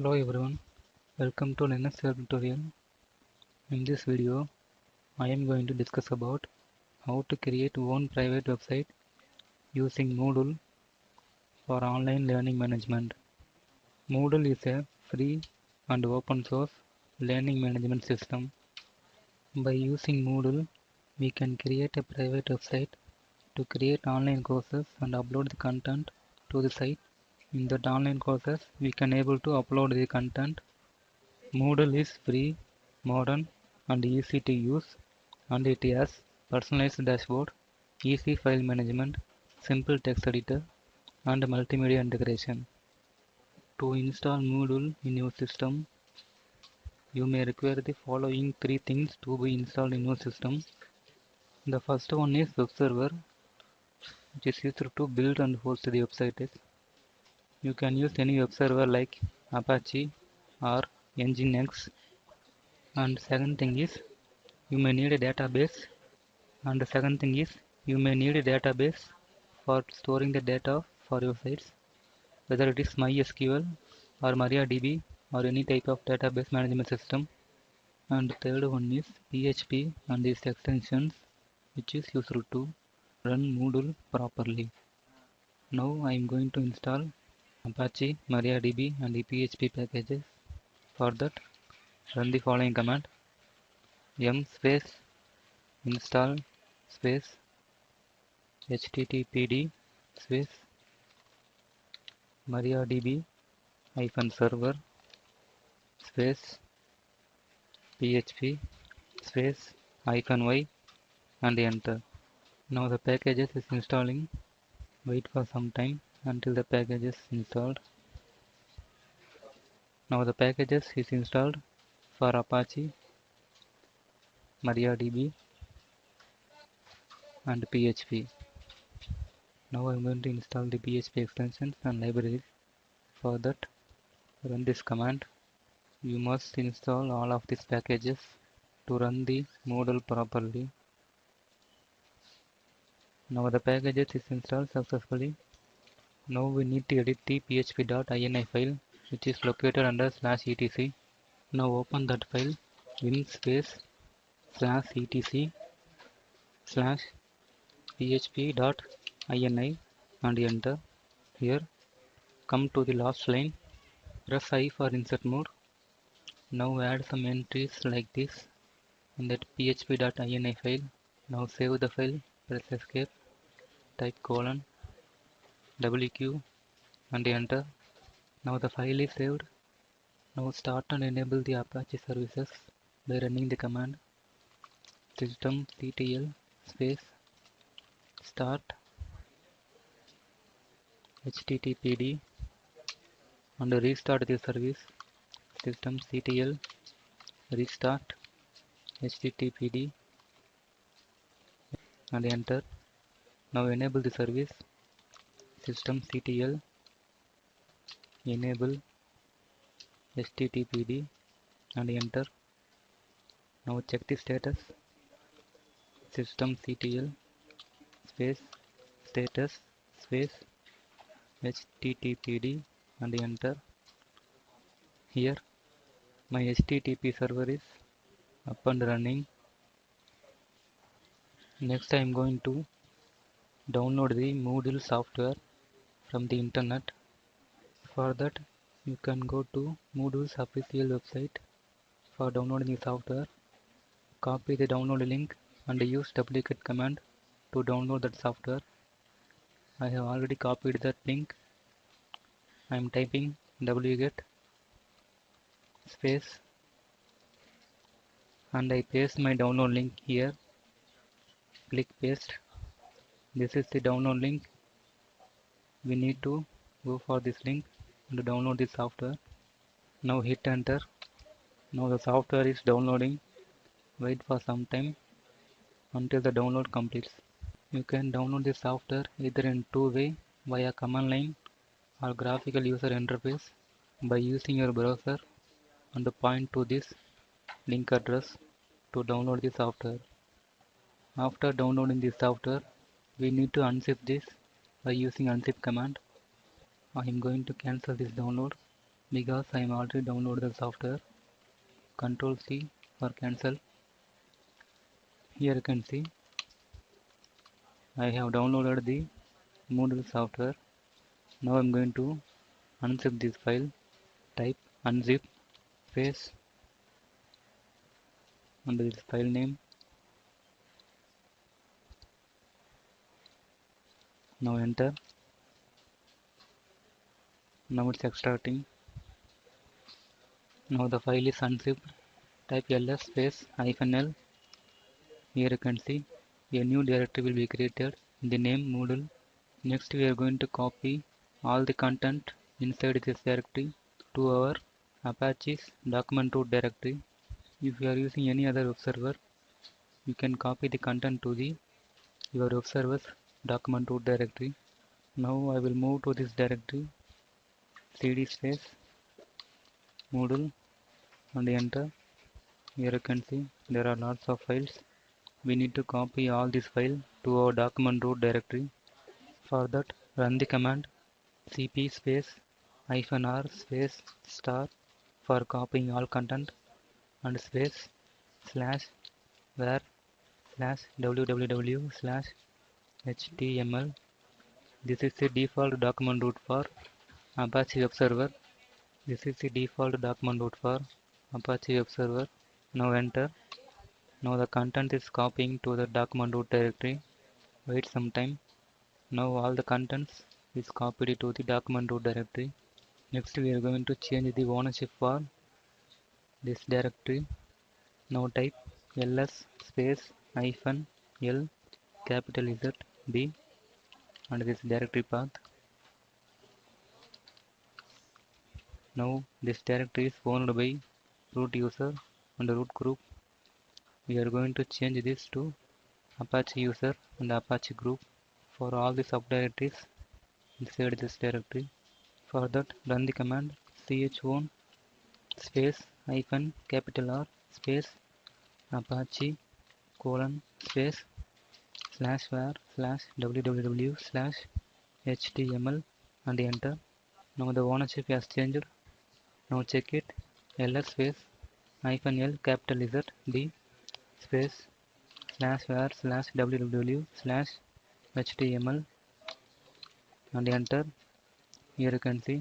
Hello everyone, welcome to Linux Help tutorial. In this video, I am going to discuss about how to create own private website using Moodle for online learning management. Moodle is a free and open source learning management system. By using Moodle, we can create a private website to create online courses and upload the content to the site. In that online courses, we can able to upload the content. Moodle is free, modern, and easy to use, and it has personalized dashboard, easy file management, simple text editor, and multimedia integration. To install Moodle in your system, you may require the following three things to be installed in your system. The first one is web server, which is used to build and host the website. You can use any web server like Apache or Nginx. And second thing is you may need a database. And the second thing is you may need a database for storing the data for your sites, whether it is MySQL or MariaDB or any type of database management system. And the third one is PHP and its extensions, which is used to run Moodle properly. Now I am going to install Apache, MariaDB and the PHP packages. For that, run the following command: yum space install space httpd space MariaDB -server space php space -y and enter. Now the packages is installing. Wait for some time until the package is installed. Now the packages is installed for Apache, MariaDB and PHP. Now I am going to install the PHP extensions and libraries. For that, run this command. You must install all of these packages to run the Moodle properly. Now the packages is installed successfully. Now we need to edit the php.ini file, which is located under /etc. Now open that file, vim space /etc /php.ini and enter. Here, come to the last line, press I for insert mode. Now add some entries like this in that php.ini file. Now save the file, press escape, type :wq and enter. Now the file is saved. Now start and enable the Apache services by running the command systemctl space start httpd and restart the service systemctl restart httpd and enter. Now enable the service systemctl enable httpd and enter. Now check the status systemctl space status space httpd and enter. Here my HTTP server is up and running. Next I am going to download the Moodle software from the internet. For that, you can go to Moodle's official website for downloading the software. Copy the download link and use duplicate command to download that software. I have already copied that link. I am typing wget space and I paste my download link here. Click paste. This is the download link. We need to go for this link and download the software. Now hit enter. Now the software is downloading. Wait for some time until the download completes. You can download the software either in two ways, via command line or graphical user interface, by using your browser and point to this link address to download the software. After downloading the software, we need to unzip this by using unzip command. I am going to cancel this download. because I am already downloaded the software. Control C for cancel. Here you can see I have downloaded the Moodle software. Now I am going to unzip this file. Type unzip space under this file name. Now enter. Now it's extracting. Now the file is unzipped. Type ls space -l. Here you can see a new directory will be created in the name Moodle. Next we are going to copy all the content inside this directory to our Apache's document root directory. If you are using any other web server, you can copy the content to your web server's document root directory. Now I will move to this directory, cd space Moodle, and enter. Here you can see there are lots of files. We need to copy all these files to our document root directory. For that, run the command cp space -r space star for copying all content and space slash var slash www slash html. This is the default document root for Apache web server. This is the default document root for Apache web server. Now enter. Now the content is copying to the document root directory. Wait some time. Now all the contents is copied to the document root directory. Next we are going to change the ownership for this directory. Now type ls space -l capital Z B and this directory path. Now this directory is owned by root user and root group. We are going to change this to Apache user and Apache group for all the subdirectories inside this directory. For that, run the command chown space -R space Apache space /var /www /html and enter. Now the ownership has changed. Now check it. ls space -l capital Z D space /var /www /html and enter. Here you can see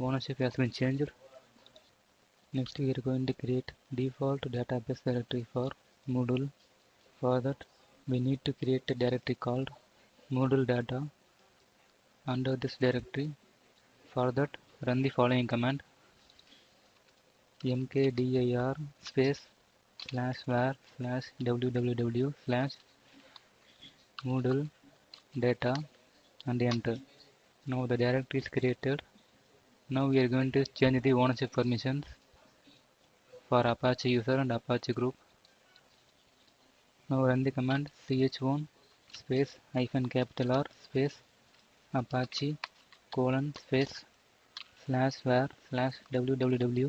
ownership has been changed. Next we are going to create default database directory for Moodle. For that we need to create a directory called Moodle data. Under this directory, for that run the following command mkdir space /var /www Moodle data and enter. Now the directory is created. Now we are going to change the ownership permissions for Apache user and Apache group. Now run the command chown space -R space Apache space /var /www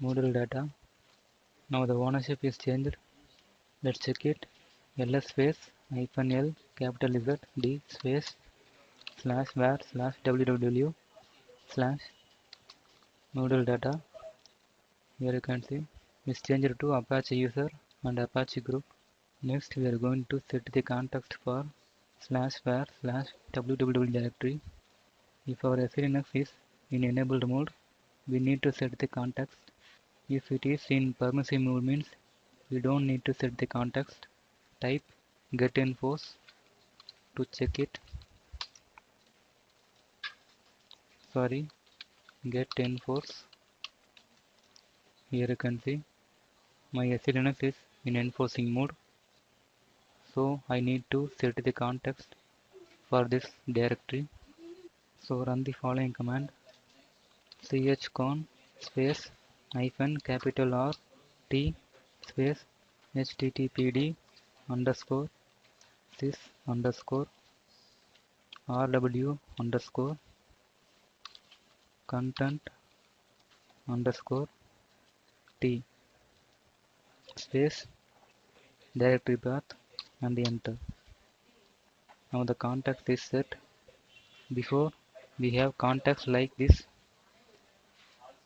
Moodle data. Now the ownership is changed. Let's check it. ls space -l capital Z D space /var /www Moodle data. Here you can see is changed to Apache user and Apache group. Next we are going to set the context for /var /www directory. If our SLNX is in enabled mode, we need to set the context. If it is in permissive mode means we don't need to set the context. Type get enforce to check it. Get enforce. Here you can see my SLNX is in enforcing mode. So I need to set the context for this directory. So run the following command chown space capital R T space httpd underscore sys underscore rw underscore content underscore t space directory path and enter. Now the context is set. Before We have context like this.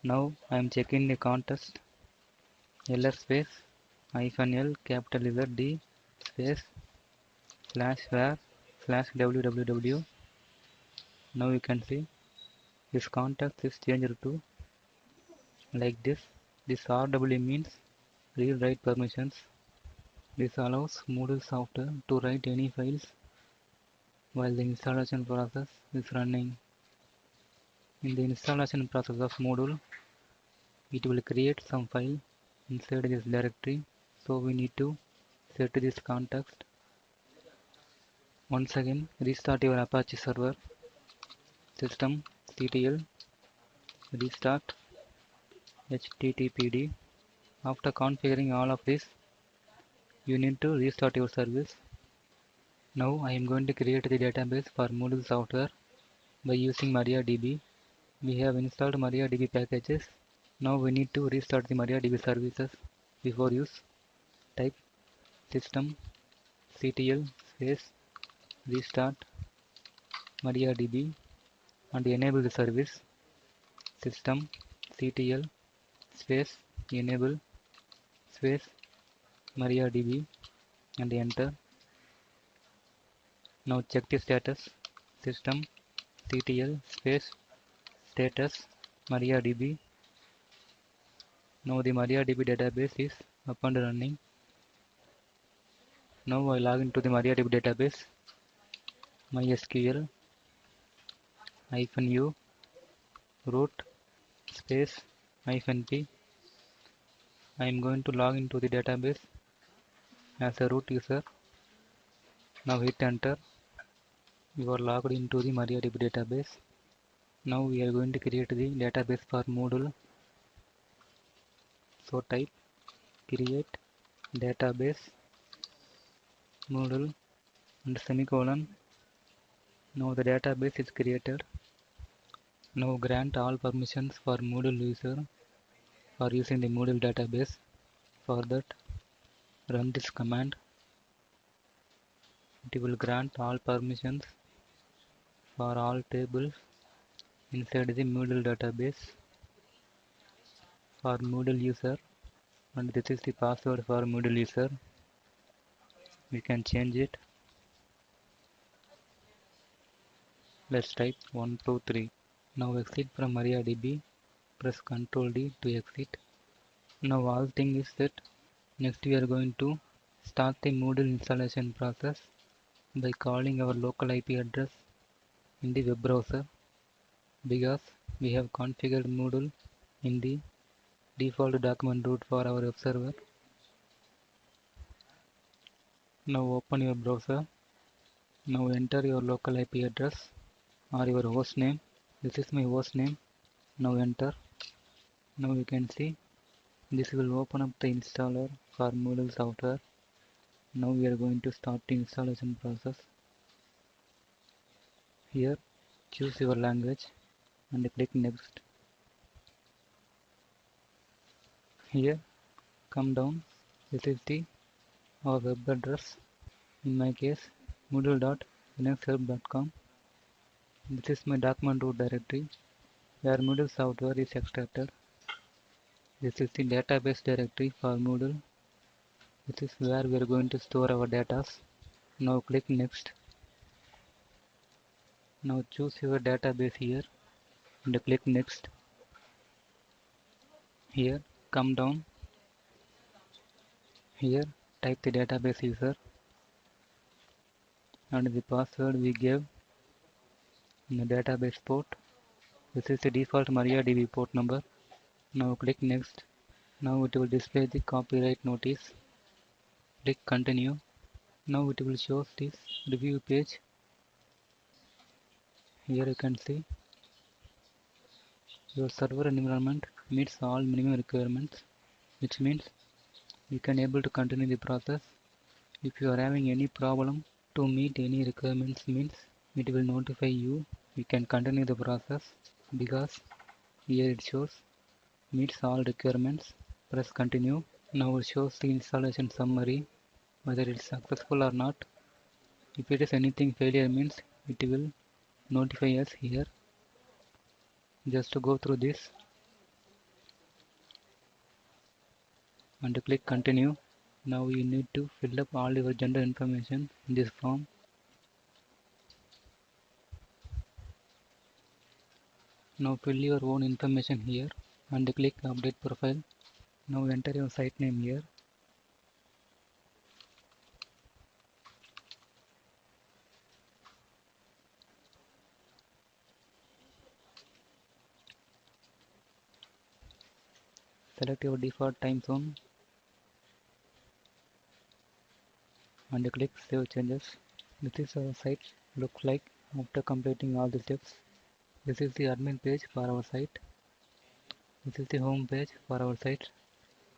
Now I am checking the context ls space -l capital Z D space /var /www. Now you can see this context is changed to like this. This RW means read write permissions. This allows Moodle software to write any files while the installation process is running. In the installation process of Moodle, it will create some file inside this directory, so we need to set this context. Once again, restart your Apache server, system ctl restart httpd. After configuring all of this, you need to restart your service. Now I am going to create the database for Moodle software by using MariaDB. We have installed MariaDB packages. Now we need to restart the MariaDB services. Before use, type system ctl space restart MariaDB and enable the service. System ctl space enable space MariaDB and enter. Now check the status. System ctl space status MariaDB. Now the MariaDB database is up and running. Now I log into the MariaDB database. MySQL -u root space -p. I am going to log into the database as a root user. Now hit enter. You are logged into the MariaDB database. Now we are going to create the database for Moodle. So type create database Moodle and semicolon. Now the database is created. Now grant all permissions for Moodle user for using the Moodle database. For that, run this command. It will grant all permissions for all tables inside the Moodle database for Moodle user, and this is the password for Moodle user. We can change it. Let's type 123. Now exit from MariaDB. Press Ctrl D to exit. Now all thing is set. Next we are going to start the Moodle installation process by calling our local IP address in the web browser, because we have configured Moodle in the default document root for our web server. Now open your browser. Now enter your local IP address or your host name. This is my host name. Now enter. Now you can see this will open up the installer for Moodle software. Now we are going to start the installation process. Here choose your language and click next. Here come down. This is our web address. In my case, moodle.linuxhelp.com. This is my document root directory where Moodle software is extracted. This is the database directory for Moodle. This is where we are going to store our data. Now click next. Now choose your database here and click next. Here come down. Here type the database user and the password we gave in the database port. This is the default MariaDB port number. Now click next. Now it will display the copyright notice. Click continue. Now it will show this review page. Here you can see your server environment meets all minimum requirements, which means you can able to continue the process. If you are having any problem to meet any requirements, means it will notify you. You can continue the process because here it shows meets all requirements. Press continue. Now it shows the installation summary, whether it's successful or not. If it is anything failure, means it will notify us here. Just to go through this and click continue. Now you need to fill up all your gender information in this form. Now fill your own information here and click update profile. Now enter your site name here. Select your default time zone and click save changes. This is our site looks like after completing all the steps. This is the admin page for our site. This is the home page for our site.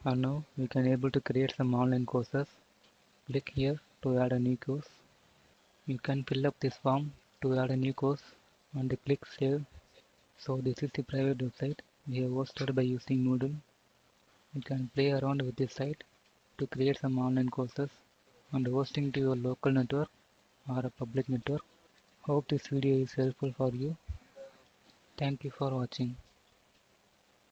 And now we can able to create some online courses. Click here to add a new course. You can fill up this form to add a new course and click save. So this is the private website we have hosted by using Moodle. You can play around with this site to create some online courses and hosting to your local network or a public network. Hope this video is helpful for you. Thank you for watching.